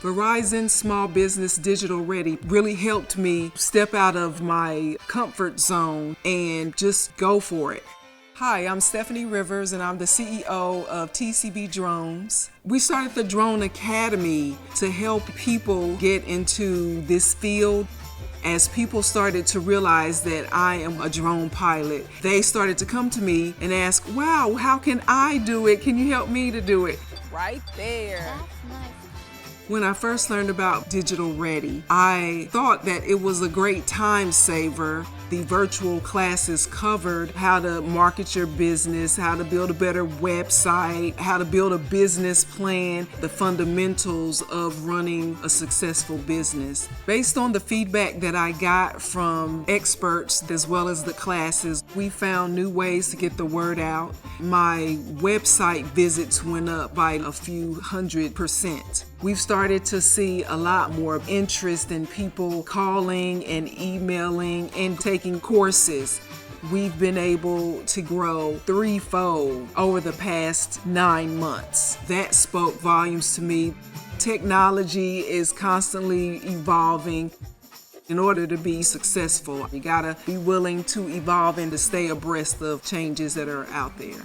Verizon Small Business Digital Ready really helped me step out of my comfort zone and just go for it. Hi, I'm Steffanie Rivers and I'm the CEO of TCB Drones. We started the Drone Academy to help people get into this field. As people started to realize that I am a drone pilot, they started to come to me and ask, wow, how can I do it? Can you help me to do it? Right there. That's nice. When I first learned about Digital Ready, I thought that it was a great time saver. The virtual classes covered how to market your business, how to build a better website, how to build a business plan, the fundamentals of running a successful business. Based on the feedback that I got from experts as well as the classes, we found new ways to get the word out. My website visits went up by a few 100%. We've started to see a lot more interest in people calling and emailing and taking courses. We've been able to grow threefold over the past 9 months. That spoke volumes to me. Technology is constantly evolving. In order to be successful, you gotta be willing to evolve and to stay abreast of changes that are out there.